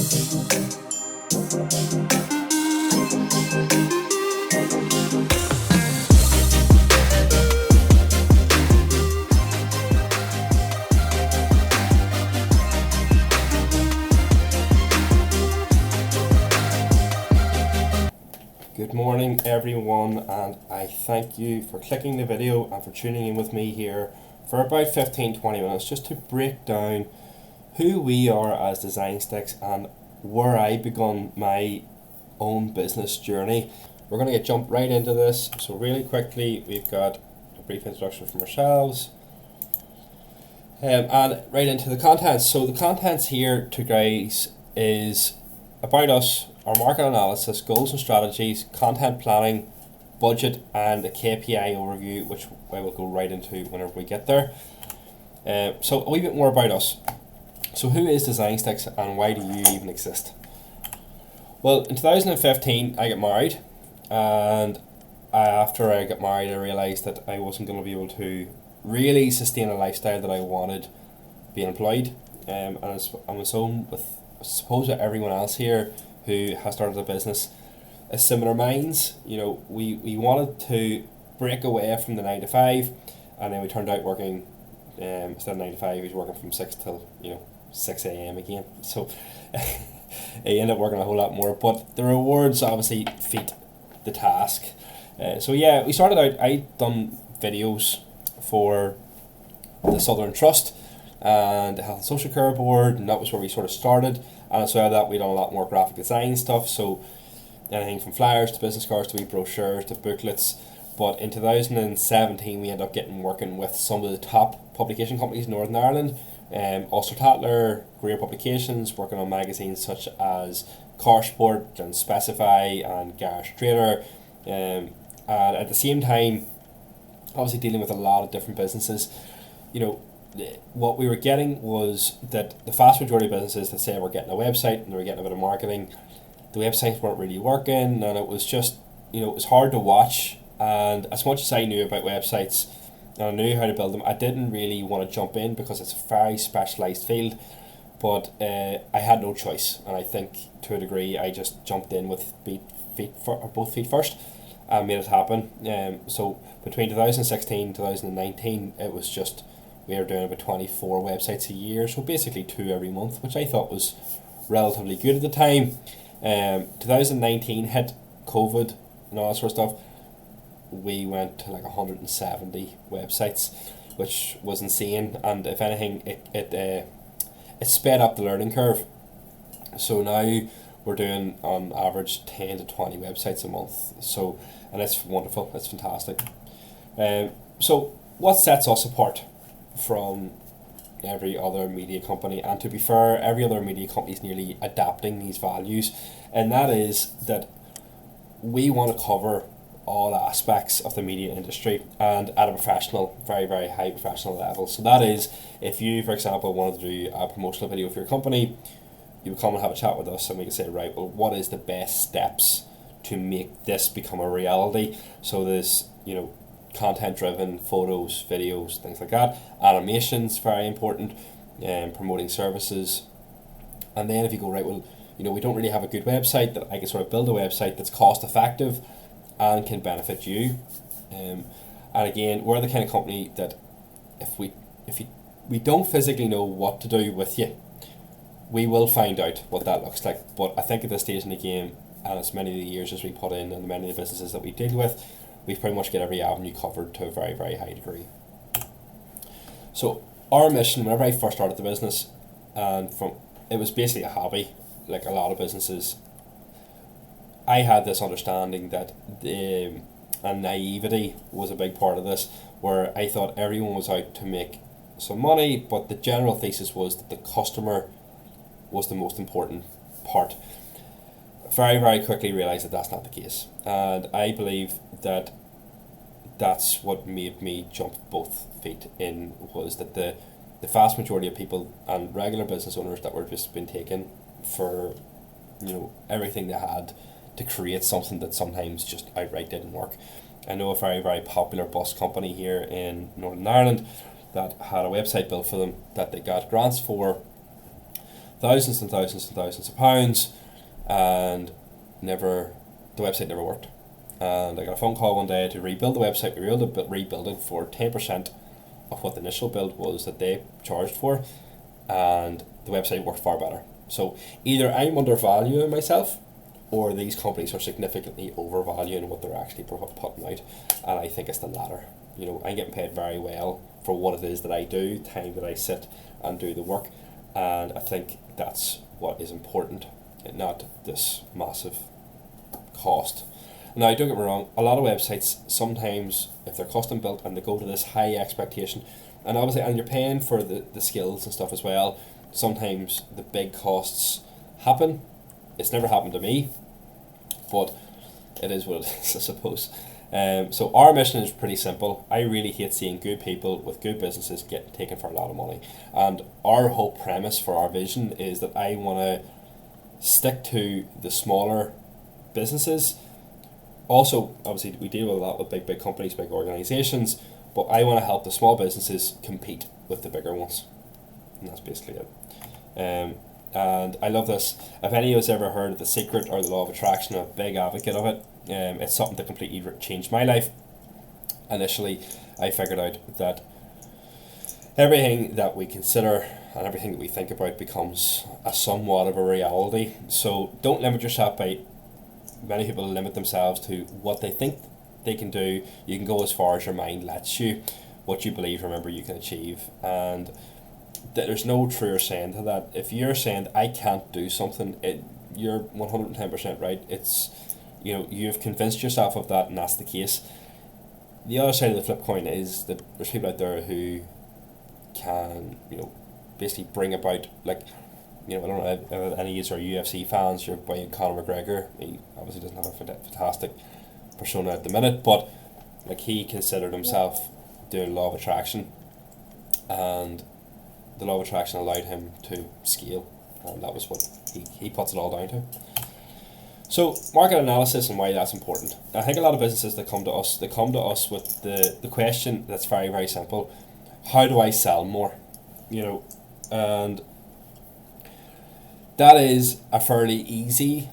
Good morning everyone, and I thank you for clicking the video and for tuning in with me here for about 15-20 minutes just to break down who we are as Design Sticks and where I begun my own business journey. We're going to jump right into this. So really quickly, we've got a brief introduction from ourselves and right into the contents. So the contents here to guys is about us, our market analysis, goals and strategies, content planning, budget, and a KPI overview, which I will go right into whenever we get there. So a wee bit more about us. So who is Design Sticks and why do you even exist? Well, in 2015 I got married, and after I got married I realised that I wasn't going to be able to really sustain a lifestyle that I wanted being employed. And I was home with, I suppose, everyone else here who has started a business of similar minds. You know, we wanted to break away from the 9 to 5, and then we turned out working instead of 9 to 5, he was working from 6 till 6 a.m. again. So he ended up working a whole lot more, but the rewards obviously feed the task. So yeah, we started out. I'd done videos for the Southern Trust and the Health and Social Care Board, and that was where we sort of started. And as well as that, we done a lot more graphic design stuff, so anything from flyers to business cards to wee brochures to booklets. But in 2017 we ended up working with some of the top publication companies in Northern Ireland, Ulster Tatler, Greer Publications, working on magazines such as Car Sport and Specify and Garage Trader, and at the same time obviously dealing with a lot of different businesses. You know, what we were getting was that the vast majority of businesses that say we're getting a website and they were getting a bit of marketing, the websites weren't really working, and it was just, it was hard to watch. And as much as I knew about websites and I knew how to build them, I didn't really want to jump in because it's a very specialised field. But I had no choice, and I think to a degree I just jumped in with both feet first and made it happen. So between 2016 and 2019 it was just, we were doing about 24 websites a year, so basically 2 every month, which I thought was relatively good at the time. 2019 hit COVID and all that sort of stuff. We went to like 170 websites, which was insane, and if anything it sped up the learning curve. So now we're doing on average 10 to 20 websites a month, so, and it's wonderful, it's fantastic. So what sets us apart from every other media company, and to be fair, every other media company is nearly adapting these values, and that is that we want to cover all aspects of the media industry and at a professional, very, very high professional level. So that is, if you, for example, wanted to do a promotional video for your company, you would come and have a chat with us and we can say, right, well, what is the best steps to make this become a reality? So there's, content driven photos, videos, things like that. Animations, very important, promoting services. And then if you go, right, well, we don't really have a good website, that I can sort of build a website that's cost effective and can benefit you. And again, we're the kind of company that if we don't physically know what to do with you, we will find out what that looks like. But I think at this stage in the game, and as many of the years as we put in and many of the businesses that we deal with, we've pretty much got every avenue covered to a very, very high degree. So our mission, whenever I first started the business, it was basically a hobby, like a lot of businesses. I had this understanding that and naivety was a big part of this, where I thought everyone was out to make some money, but the general thesis was that the customer was the most important part. Very, very quickly realised that that's not the case, and I believe that that's what made me jump both feet in, was that the vast majority of people and regular business owners that were just been taken for everything they had to create something that sometimes just outright didn't work. I know a very, very popular bus company here in Northern Ireland that had a website built for them that they got grants for, thousands and thousands and thousands of pounds, and the website never worked. And I got a phone call one day to rebuild the website. We were able to rebuild it for 10% of what the initial build was that they charged for, and the website worked far better. So either I'm undervaluing myself, or these companies are significantly overvaluing what they're actually putting out, and I think it's the latter. I'm getting paid very well for what it is that I do, time that I sit and do the work, and I think that's what is important, not this massive cost. Now, don't get me wrong, a lot of websites, sometimes if they're custom built and they go to this high expectation, and obviously, and you're paying for the skills and stuff as well, sometimes the big costs happen. It's never happened to me, but it is what it is, I suppose. So our mission is pretty simple. I really hate seeing good people with good businesses get taken for a lot of money. And our whole premise for our vision is that I want to stick to the smaller businesses. Also, obviously, we deal with a lot with big companies, big organizations, but I want to help the small businesses compete with the bigger ones. And that's basically it. And I love this. If any of us ever heard of The Secret or the Law of Attraction, I'm a big advocate of it. It's something that completely changed my life. Initially, I figured out that everything that we consider and everything that we think about becomes a somewhat of a reality. So don't limit yourself by, many people limit themselves to what they think they can do. You can go as far as your mind lets you. What you believe, remember, you can achieve. And there's no truer saying to that. If you're saying I can't do something, you're 110% right. It's, you've convinced yourself of that, and that's the case. The other side of the flip coin is that there's people out there who can, basically bring about, like, I don't know if any of you are UFC fans. Your boy Conor McGregor, he obviously doesn't have a fantastic persona at the minute, but like, he considered himself doing law of attraction, and the law of attraction allowed him to scale, and that was what he puts it all down to. So market analysis and why that's important. I think a lot of businesses that come to us, they come to us with the question that's very, very simple: how do I sell more? And that is a fairly easy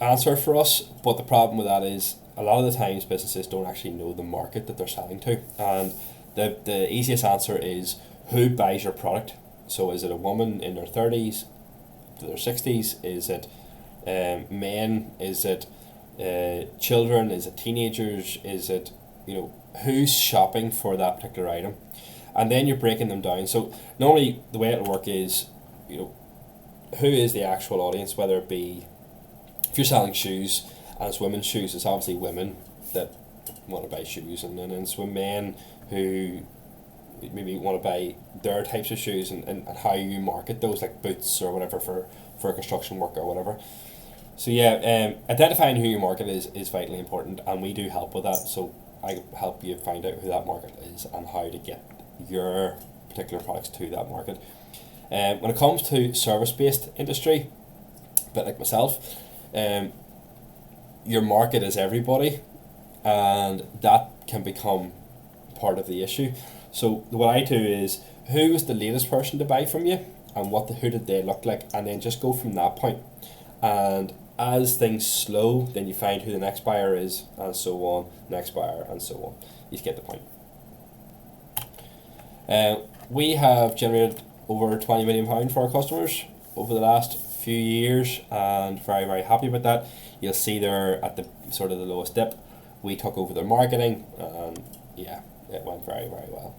answer for us, but the problem with that is a lot of the times businesses don't actually know the market that they're selling to, and the easiest answer is, who buys your product? So is it a woman in their 30s, their 60s? Is it men? Is it children? Is it teenagers? Is it, who's shopping for that particular item? And then you're breaking them down. So normally the way it'll work is, who is the actual audience, whether it be, if you're selling shoes and it's women's shoes, it's obviously women that want to buy shoes, and then it's men who maybe want to buy their types of shoes, and how you market those, like boots or whatever for construction work or whatever. So identifying who your market is vitally important, and we do help with that. So I help you find out who that market is and how to get your particular products to that market. When it comes to service-based industry, a bit like myself, your market is everybody, and that can become part of the issue. So what I do is, who is the latest person to buy from you, and who did they look like, and then just go from that point. And as things slow, then you find who the next buyer is, and so on, next buyer, and so on. You get the point. We have generated over £20 million for our customers over the last few years, and very, very happy about that. You'll see there at the sort of the lowest dip, we took over their marketing, and it went very, very well.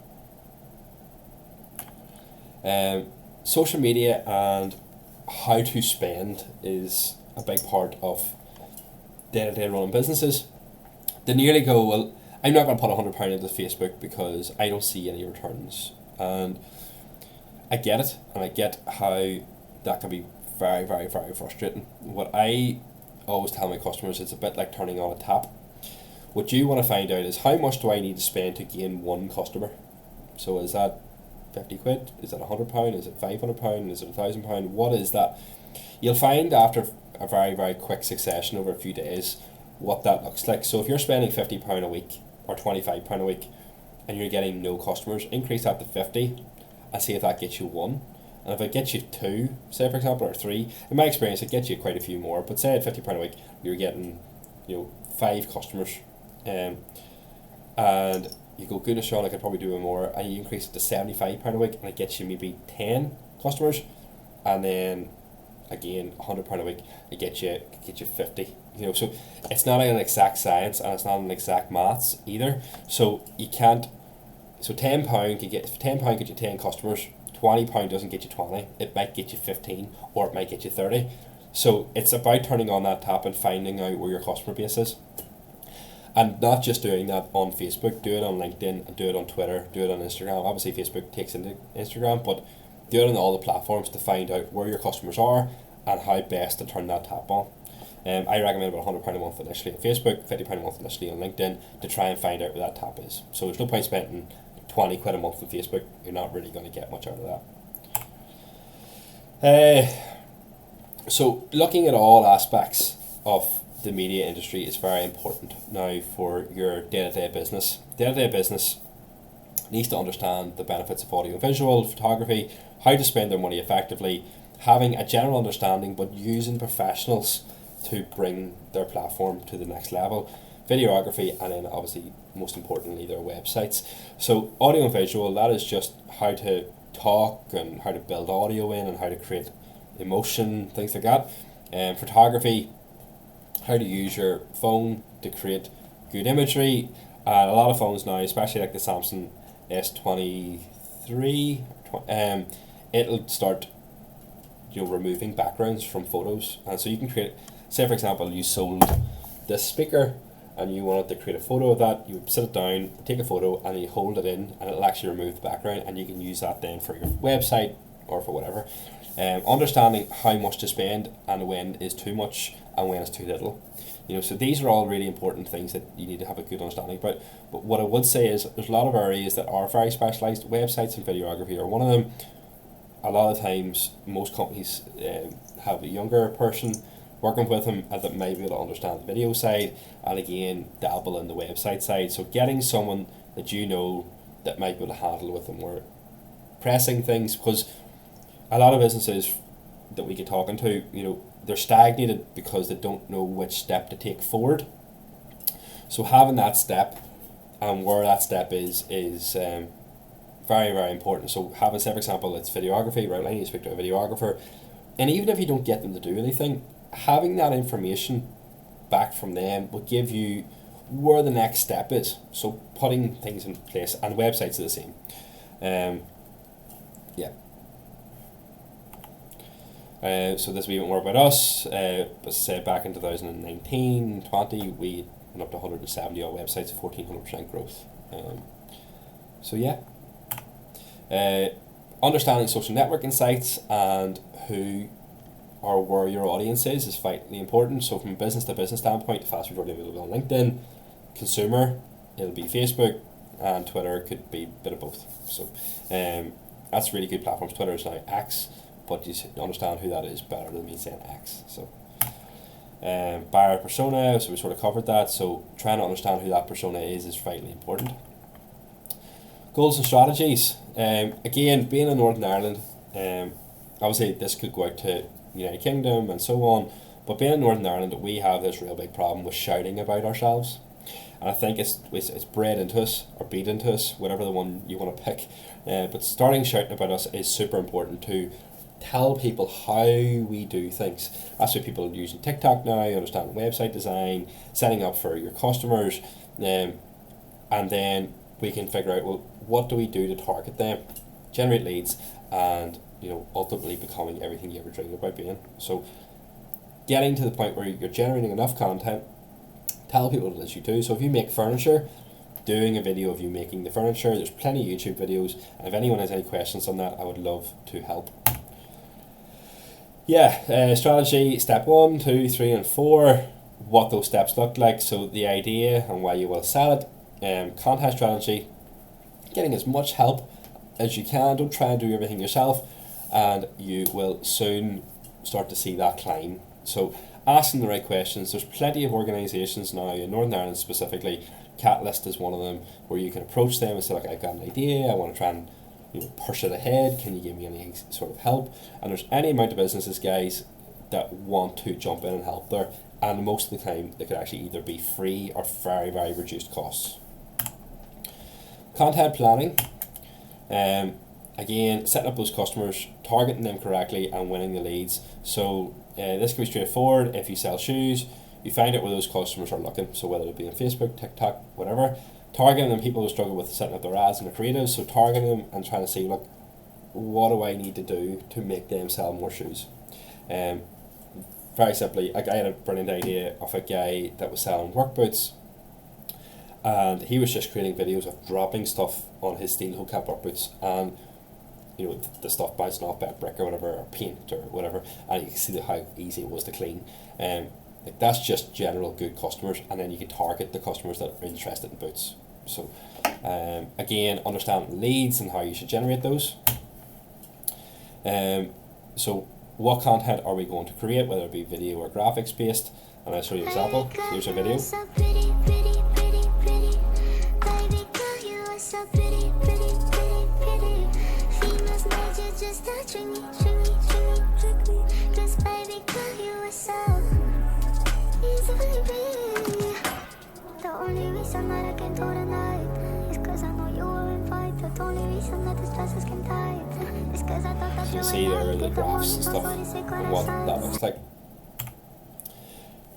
Social media and how to spend is a big part of day-to-day running businesses. They nearly go, well, I'm not going to put £100 into Facebook because I don't see any returns. And I get it, and I get how that can be very, very, very frustrating. What I always tell my customers, it's a bit like turning on a tap. What you want to find out is, how much do I need to spend to gain one customer? So is that 50 quid? Is it £100? Is it £500? Is it £1,000? What is that? You'll find after a very, very quick succession over a few days what that looks like. So if you're spending £50 a week or £25 a week and you're getting no customers, increase that to 50 and see if that gets you one. And if it gets you 2, say for example, or 3, in my experience, it gets you quite a few more. But say at £50 a week, you're getting, 5 customers, and you go, goodness, Sean, I could probably do more, and you increase it to £75 a week, and it gets you maybe 10 customers, and then again £100 a week, it gets you 50. So it's not an exact science, and it's not an exact maths either. So you can't. So £10 can get £10 get you 10 customers. £20 doesn't get you 20. It might get you 15, or it might get you 30. So it's about turning on that tap and finding out where your customer base is. And not just doing that on Facebook, do it on LinkedIn, and do it on Twitter, do it on Instagram. Obviously Facebook takes into Instagram, but do it on all the platforms to find out where your customers are and how best to turn that tap on. I recommend about £100 a month initially on Facebook, £50 a month initially on LinkedIn, to try and find out where that tap is. So there's no point spending £20 a month on Facebook. You're not really going to get much out of that. So looking at all aspects of the media industry is very important now for your day-to-day business. Day-to-day business needs to understand the benefits of audio and visual, photography, how to spend their money effectively, having a general understanding, but using professionals to bring their platform to the next level, videography, and then obviously most importantly their websites. So audio and visual, that is just how to talk and how to build audio in and how to create emotion, things like that. Photography, how to use your phone to create good imagery. A lot of phones now, especially like the Samsung S23, it'll start removing backgrounds from photos, and so you can create, say for example you sold this speaker and you wanted to create a photo of that, you sit it down, take a photo, and you hold it in, and it'll actually remove the background, and you can use that then for your website or for whatever. Understanding how much to spend and when is too much and when is too little. So these are all really important things that you need to have a good understanding about. But what I would say is there's a lot of areas that are very specialised. Websites and videography are one of them. A lot of times most companies have a younger person working with them that might be able to understand the video side, and again dabble in the website side. So getting someone that that might be able to handle with the more pressing things, because a lot of businesses that we get talking to, they're stagnated because they don't know which step to take forward. So having that step and where that step is very, very important. So having, say for example, it's videography, right? I need to speak to a videographer, and even if you don't get them to do anything, having that information back from them will give you where the next step is. So putting things in place, and websites are the same. So this will be a bit more about us. As I said, back in 2019-20, we went up to 170 odd websites, 1,400% growth. Understanding social networking sites and who or where your audience is vitally important. So from a business to business standpoint, the vast majority of it will be on LinkedIn. Consumer, it'll be Facebook, and Twitter could be a bit of both. So that's really good platforms. Twitter is now X, but you understand who that is better than me saying X. So buyer persona, so we sort of covered that. So trying to understand who that persona is vitally important. Goals and strategies. Again, being in Northern Ireland, obviously this could go out to United Kingdom and so on, but being in Northern Ireland, we have this real big problem with shouting about ourselves, and I think it's bred into us or beat into us, whatever the one you want to pick. But starting shouting about us is super important to tell people how we do things. That's why people are using TikTok now, understanding website design, setting up for your customers, and then we can figure out, well, what do we do to target them, generate leads, and ultimately becoming everything you ever dreamed about being. So getting to the point where you're generating enough content, tell people what it is you do. So if you make furniture, doing a video of you making the furniture. There's plenty of YouTube videos, and if anyone has any questions on that, I would love to help. Strategy, step 1, 2, 3 and 4, what those steps look like. So the idea and why you will sell it. Content strategy, getting as much help as you can. Don't try and do everything yourself, and you will soon start to see that climb. So asking the right questions. There's plenty of organisations now in Northern Ireland specifically. Catalyst is one of them, where you can approach them and say, look, I've got an idea, I want to try and push it ahead? Can you give me any sort of help? And there's any amount of businesses, guys, that want to jump in and help there, and most of the time they could actually either be free or very, very reduced costs. Content planning. Again, setting up those customers, targeting them correctly, and winning the leads. So this can be straightforward. If you sell shoes, you find out where those customers are looking. So whether it be on Facebook, TikTok, whatever, targeting them, people who struggle with setting up their ads and their creatives. So targeting them and trying to see, look, what do I need to do to make them sell more shoes? Very simply, like, I had a brilliant idea of a guy that was selling work boots, and he was just creating videos of dropping stuff on his steel toe cap work boots, and the stuff bouncing off a brick or whatever, or paint or whatever, and you can see how easy it was to clean. Like, that's just general good customers, and then you can target the customers that are interested in boots. So again, understand leads and how you should generate those. So what content are we going to create, whether it be video or graphics based? And I'll show you an example. Here's a video. You can see there are the graphs and stuff and what that looks like.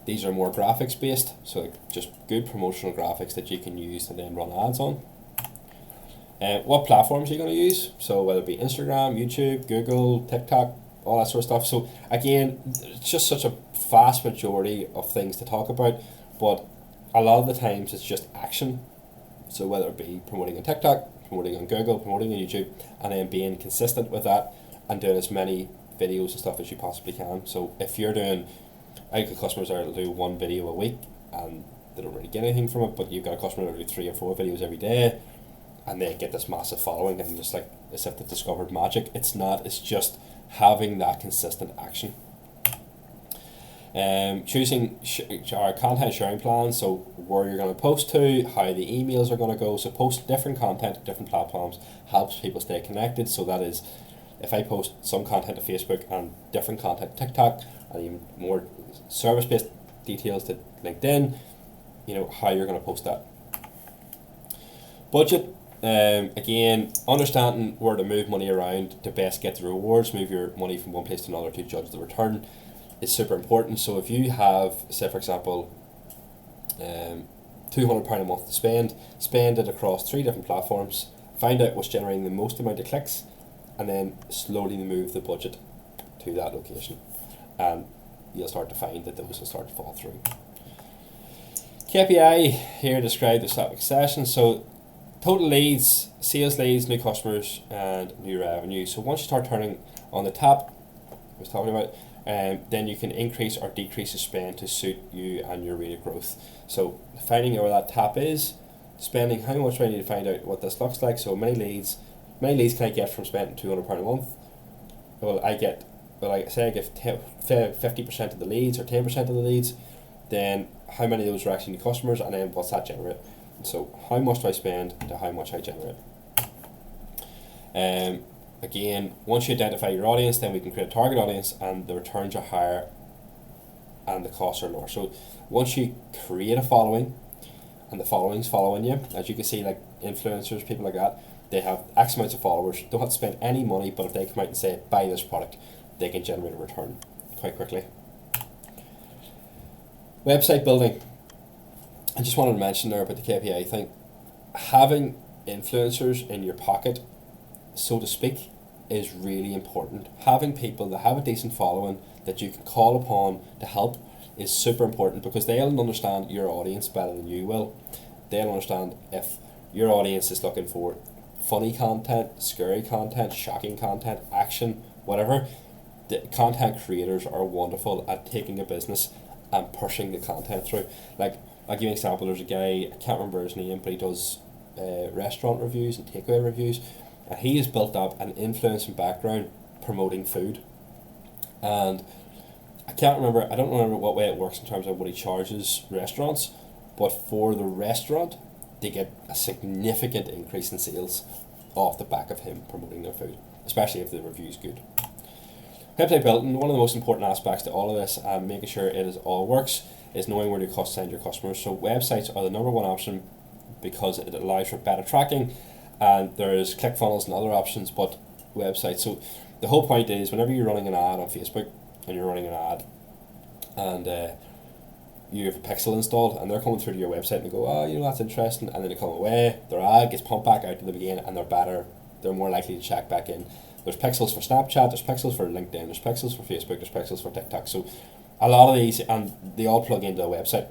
These are more graphics based, so like just good promotional graphics that you can use to then run ads on. What platforms are you going to use? So whether it be Instagram, YouTube, Google, TikTok, all that sort of stuff. So again, it's just such a vast majority of things to talk about, but a lot of the times it's just action. So whether it be promoting on TikTok, promoting on Google, promoting on YouTube, and then being consistent with that and doing as many videos and stuff as you possibly can. So if you're doing, I get customers that will do one video a week and they don't really get anything from it, but you've got a customer that will do 3 or 4 videos every day and they get this massive following, and just like as if they've discovered magic. It's not, it's just having that consistent action. Choosing our content sharing plan, so where you're going to post to, how the emails are going to go. So post different content to different platforms helps people stay connected. So that is, if I post some content to Facebook and different content to TikTok, and even more service-based details to LinkedIn, how you're going to post that. Budget. Again, understanding where to move money around to best get the rewards, move your money from one place to another to judge the return, is super important. So if you have, say for example, £200 a month to spend it across 3 different platforms, find out what's generating the most amount of clicks, and then slowly move the budget to that location, and you'll start to find that those will start to fall through. KPI here describe the static session. So total leads, sales leads, new customers, and new revenue. So once you start turning on the tap I was talking about, then you can increase or decrease the spend to suit you and your rate of growth. So finding out where that tap is, spending, how much do I need to find out what this looks like. So many leads can I get from spending £200 a month? Well, I get 50% of the leads or 10% of the leads, then how many of those are actually new customers, and then what's that generate? So how much do I spend to how much I generate? Again, once you identify your audience, then we can create a target audience, and the returns are higher and the costs are lower. So once you create a following and the following's following you, as you can see, like influencers, people like that, they have X amounts of followers, don't have to spend any money, but if they come out and say buy this product, they can generate a return quite quickly. Website building. I just wanted to mention there about the KPI thing. Having influencers in your pocket, so to speak, is really important. Having people that have a decent following that you can call upon to help is super important, because they'll understand your audience better than you will. They'll understand if your audience is looking for funny content, scary content, shocking content, action, whatever. The content creators are wonderful at taking a business and pushing the content through. Like, I'll give you an example. There's a guy, I can't remember his name, but he does restaurant reviews and takeaway reviews, and he has built up an influencing background promoting food. And I don't remember what way it works in terms of what he charges restaurants, but for the restaurant, they get a significant increase in sales off the back of him promoting their food, especially if the review's good. Website building, one of the most important aspects to all of this, and making sure all works, is knowing where to send your customers. So websites are the number one option because it allows for better tracking, and there's ClickFunnels and other options, but websites. So the whole point is, whenever you're running an ad on Facebook and you're running an ad and you have a pixel installed and they're coming through to your website and they go, oh, that's interesting, and then they come away, their ad gets pumped back out to them again, and they're more likely to check back in. There's pixels for Snapchat, there's pixels for LinkedIn, there's pixels for Facebook, there's pixels for TikTok. So a lot of these, and they all plug into a website.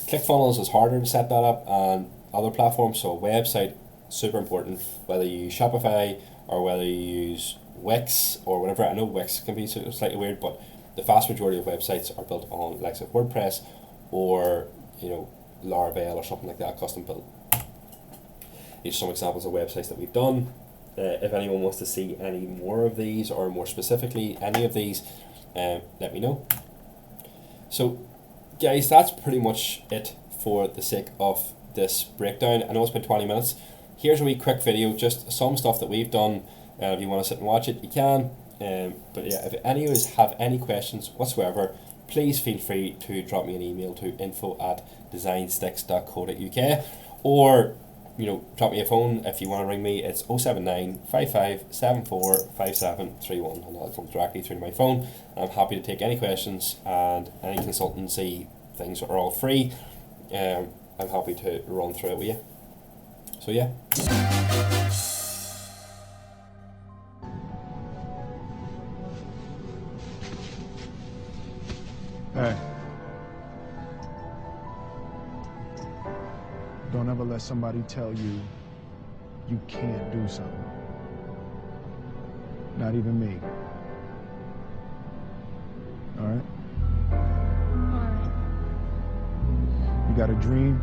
ClickFunnels is harder to set that up on other platforms, so a website, super important, whether you use Shopify or whether you use Wix or whatever. I know Wix can be slightly weird, but the vast majority of websites are built on like WordPress or Laravel or something like that, custom built. These are some examples of websites that we've done. If anyone wants to see any more of these, or more specifically any of these, let me know. So guys, that's pretty much it for the sake of this breakdown. I know it's been 20 minutes. Here's a wee quick video, just some stuff that we've done. If you want to sit and watch it, you can. But yeah, if any of you have any questions whatsoever, please feel free to drop me an email to info@designsticks.co.uk, or drop me a phone if you want to ring me. It's 079 55 74 5731, and that'll come directly through to my phone. I'm happy to take any questions, and any consultancy things are all free. I'm happy to run through it with you. So yeah. Hey. Don't ever let somebody tell you you can't do something. Not even me. All right? You got a dream,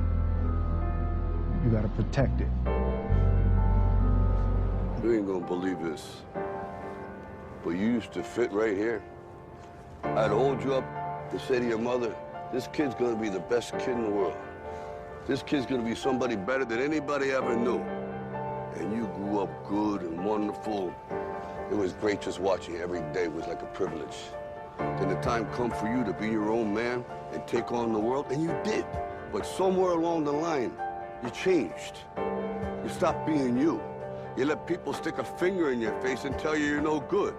you got to protect it. You ain't gonna believe this, but you used to fit right here. I'd hold you up and say to your mother, this kid's gonna be the best kid in the world. This kid's gonna be somebody better than anybody ever knew. And you grew up good and wonderful. It was great just watching you every day. It was like a privilege. Then the time come for you to be your own man and take on the world, and you did. But somewhere along the line, you changed. You stopped being you. You let people stick a finger in your face and tell you you're no good.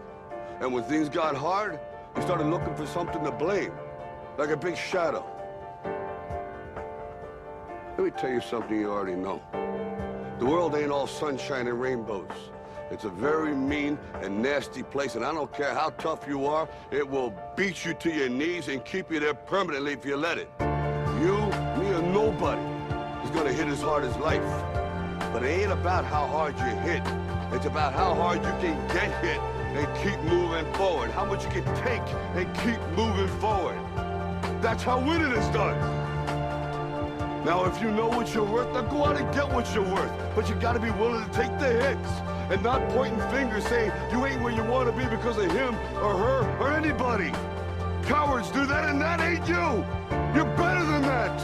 And when things got hard, you started looking for something to blame, like a big shadow. Let me tell you something you already know. The world ain't all sunshine and rainbows. It's a very mean and nasty place, and I don't care how tough you are, it will beat you to your knees and keep you there permanently if you let it. You, me, or nobody is gonna hit as hard as life. But it ain't about how hard you hit. It's about how hard you can get hit and keep moving forward. How much you can take and keep moving forward. That's how winning is done. Now, if you know what you're worth, now go out and get what you're worth. But you gotta be willing to take the hits and not pointing fingers saying you ain't where you want to be because of him or her or anybody. Cowards do that, and that ain't you. You're better than that.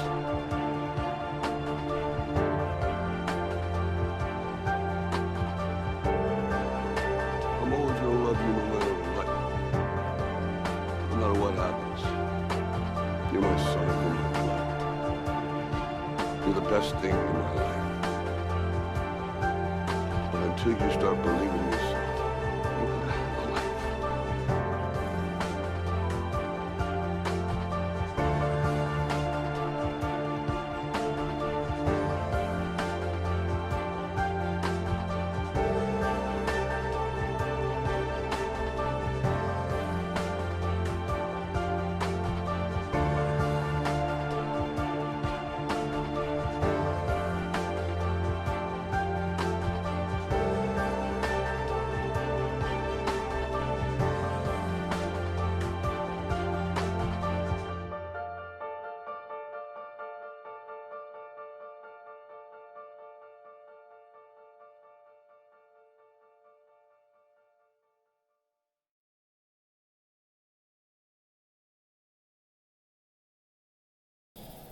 I'm always gonna love you no matter what. No matter what happens. You're my son, you're my blood. You're the best thing in my life. But until you start believing yourself, you're gonna have a life.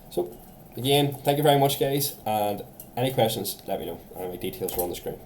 So again, thank you very much guys, and any questions let me know, and my details are on the screen.